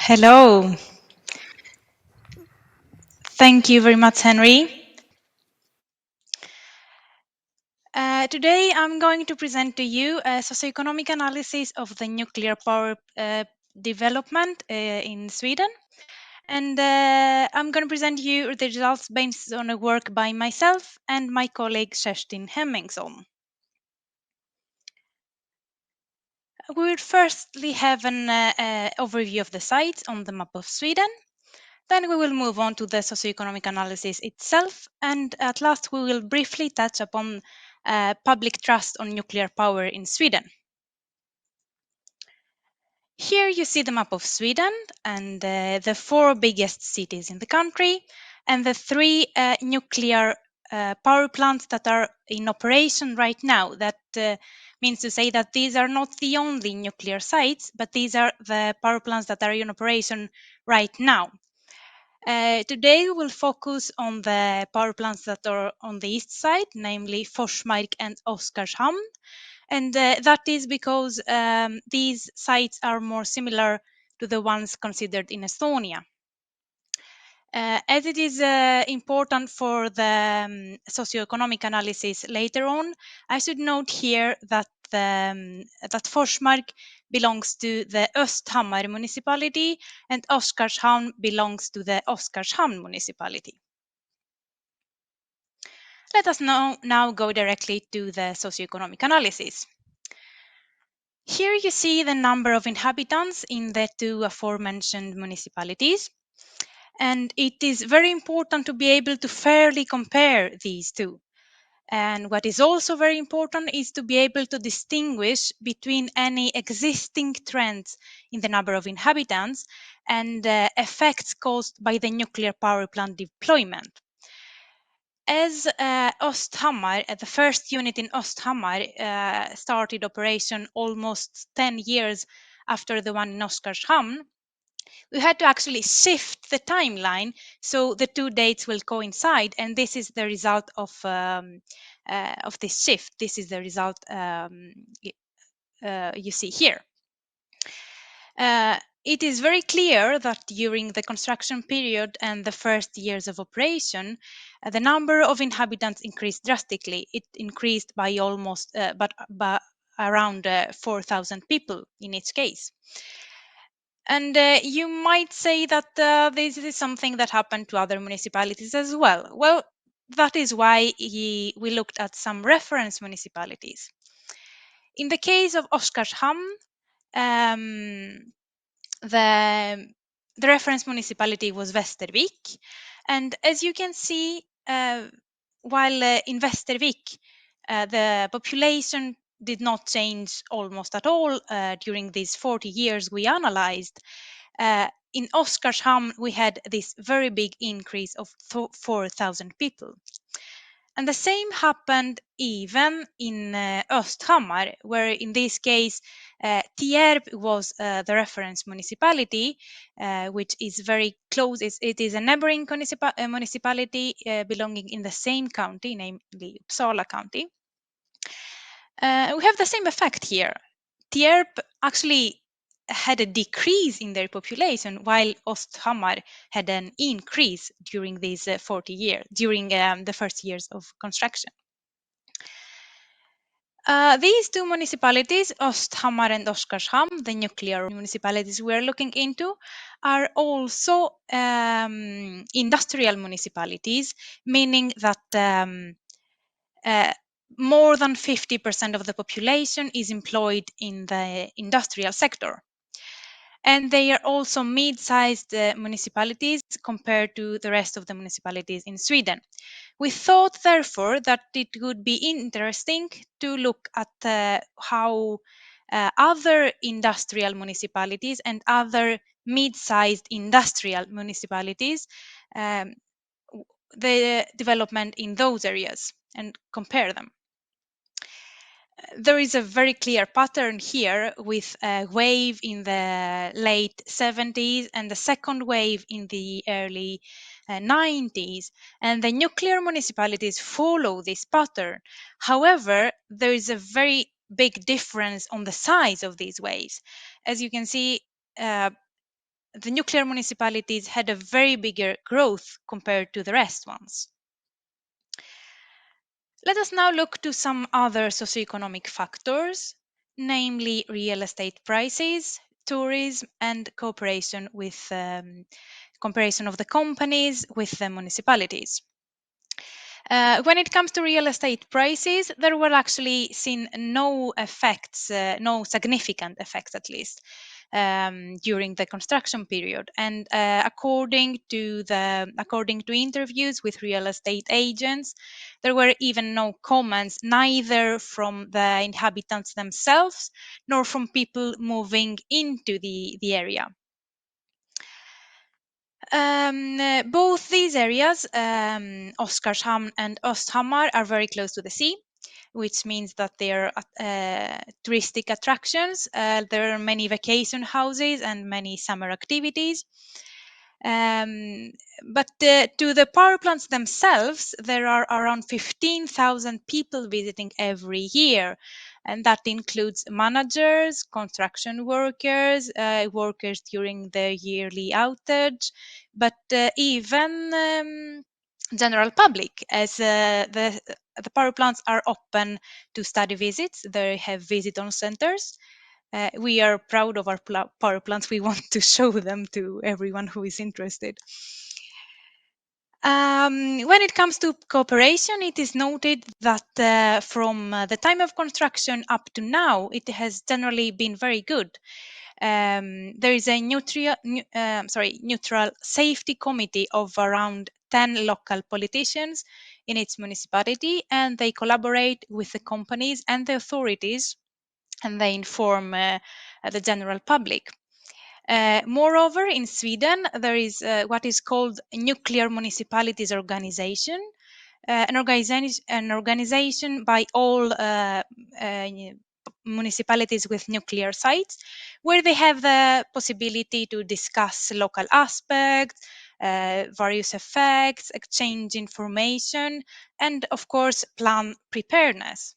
Hello. Thank you very much, Henry. Today I'm going to present to you a socioeconomic analysis of the nuclear power development in Sweden. And I'm going to present you the results based on a work by myself and my colleague Kerstin Hemmingsson. We will firstly have an overview of the sites on the map of Sweden. Then we will move on to the socioeconomic analysis itself, and at last we will briefly touch upon public trust on nuclear power in Sweden. Here you see the map of Sweden and the four biggest cities in the country and the three nuclear power plants that are in operation right now. That means to say that these are not the only nuclear sites, but these are the power plants that are in operation right now. Today we will focus on the power plants that are on the east side, namely Forsmark and Oskarshamn. And that is because these sites are more similar to the ones considered in Estonia. As it is important for the socioeconomic analysis later on, I should note here that that Forsmark belongs to the Östhammar municipality and Oskarshamn belongs to the Oskarshamn municipality. Let us now go directly to the socioeconomic analysis. Here you see the number of inhabitants in the two aforementioned municipalities. And it is very important to be able to fairly compare these two. And what is also very important is to be able to distinguish between any existing trends in the number of inhabitants and effects caused by the nuclear power plant deployment. As Östhammar, the first unit in Östhammar, started operation almost 10 years after the one in Oskarshamn, we had to actually shift the timeline so the two dates will coincide, and this is the result of this shift. This is the result you see here. It is very clear that during the construction period and the first years of operation, the number of inhabitants increased drastically. It increased by almost, by around 4,000 people in each case. And you might say that this is something that happened to other municipalities as well. Well, that is why we looked at some reference municipalities. In the case of Oskarshamn, the reference municipality was Västervik. And as you can see, while in Västervik, the population did not change almost at all during these 40 years we analyzed. In Oskarshamn, we had this very big increase of 4,000 people. And the same happened even in Östhammar, where in this case, Tierp was the reference municipality, which is very close. It is a neighboring municipality belonging in the same county, namely Uppsala County. We have the same effect here. Tierp actually had a decrease in their population, while Östhammar had an increase during these 40 years, during the first years of construction. These two municipalities, Östhammar and Oskarshamn, the nuclear municipalities we are looking into, are also industrial municipalities, meaning that more than 50% of the population is employed in the industrial sector. And they are also mid-sized municipalities compared to the rest of the municipalities in Sweden. We thought, therefore, that it would be interesting to look at how other industrial municipalities and other mid-sized industrial municipalities, the development in those areas, and compare them. There is a very clear pattern here with a wave in the late 70s and the second wave in the early 90s, and the nuclear municipalities follow this pattern. However, there is a very big difference on the size of these waves. As you can see, the nuclear municipalities had a very bigger growth compared to the rest ones. Let us now look to some other socioeconomic factors, namely real estate prices, tourism, and cooperation with comparison of the companies with the municipalities. When it comes to real estate prices, there were actually seen no effects, no significant effects at least, during the construction period. And according to interviews with real estate agents, there were even no comments, neither from the inhabitants themselves nor from people moving into the area. Both these areas, Oskarshamn and Östhammar, are very close to the sea, which means that they are touristic attractions. There are many vacation houses and many summer activities. But to the power plants themselves, there are around 15,000 people visiting every year. And that includes managers, construction workers, workers during the yearly outage, but even general public, as the power plants are open to study visits. They have visit on centers. We are proud of our power plants. We want to show them to everyone who is interested. When it comes to cooperation, it is noted that from the time of construction up to now, it has generally been very good. There is a neutral safety committee of around 10 local politicians in its municipality, and they collaborate with the companies and the authorities, and they inform the general public. Moreover, in Sweden, there is what is called Nuclear Municipalities Organization, an organization by all municipalities with nuclear sites, where they have the possibility to discuss local aspects, various effects, exchange information, and of course, plan preparedness.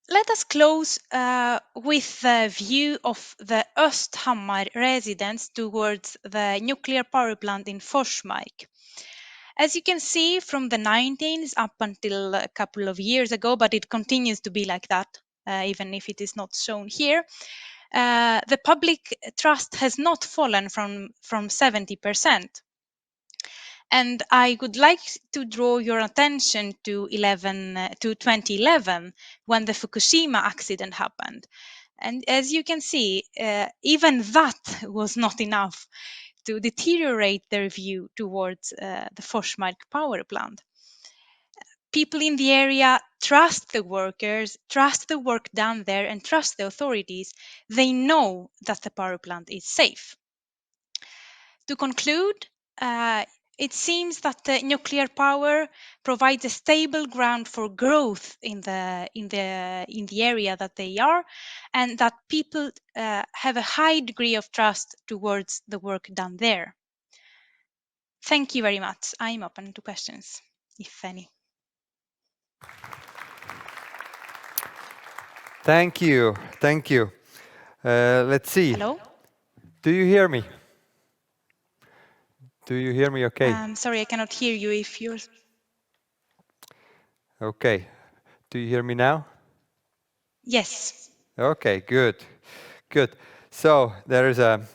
Let us close with the view of the Östhammar residents towards the nuclear power plant in Forsmark. As you can see from the 19s up until a couple of years ago, but it continues to be like that, even if it is not shown here, the public trust has not fallen from 70%. And I would like to draw your attention to 2011, when the Fukushima accident happened. And as you can see, even that was not enough to deteriorate their view towards the Forsmark power plant. People in the area trust the workers, trust the work done there, and trust the authorities. They know that the power plant is safe. To conclude, it seems that the nuclear power provides a stable ground for growth in the area that they are, and that people have a high degree of trust towards the work done there. Thank you very much. I'm open to questions, if any. Thank you. Thank you. Let's see. Hello? Do you hear me? Do you hear me okay? Sorry, I cannot hear you if you're... Okay. Do you hear me now? Yes. Okay, good. Good. So there is a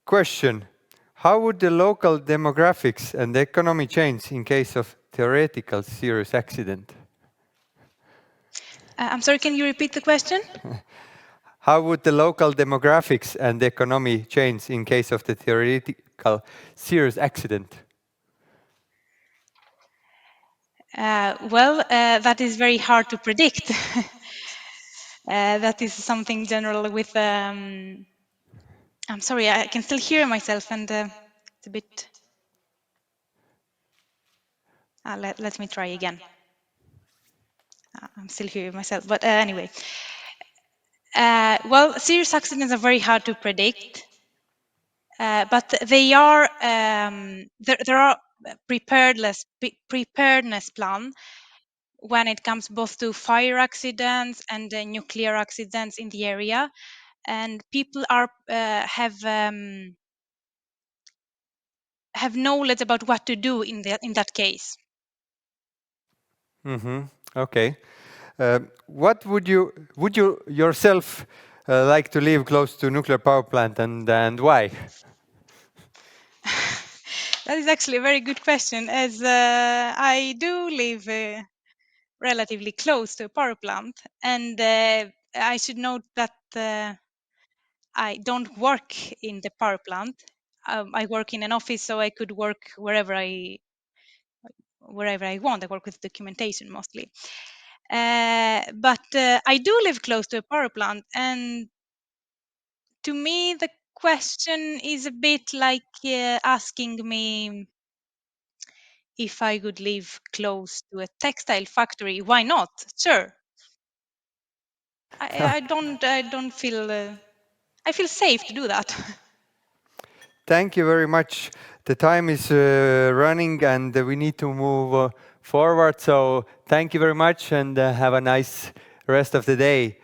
question. How would the local demographics and the economy change in case of theoretical serious accident? I'm sorry, can you repeat the question? How would the local demographics and the economy change in case of the theoretical serious accident? That is very hard to predict. That is something general with... I'm sorry, I can still hear myself, and it's a bit... let me try again. I'm still hearing myself, but anyway. Serious accidents are very hard to predict, but they are... there are preparedness plan when it comes both to fire accidents and nuclear accidents in the area. and people are have knowledge about what to do in that case. Okay. What would you yourself like to live close to nuclear power plant, and why? That is actually a very good question, as I do live relatively close to a power plant, and I should note that I don't work in the power plant. I work in an office, so I could work wherever I want. I work with documentation mostly. But I do live close to a power plant, and to me, the question is a bit like asking me if I could live close to a textile factory. Why not? Sure. I don't feel. I feel safe to do that. Thank you very much. The time is running, and we need to move forward. So thank you very much, and have a nice rest of the day.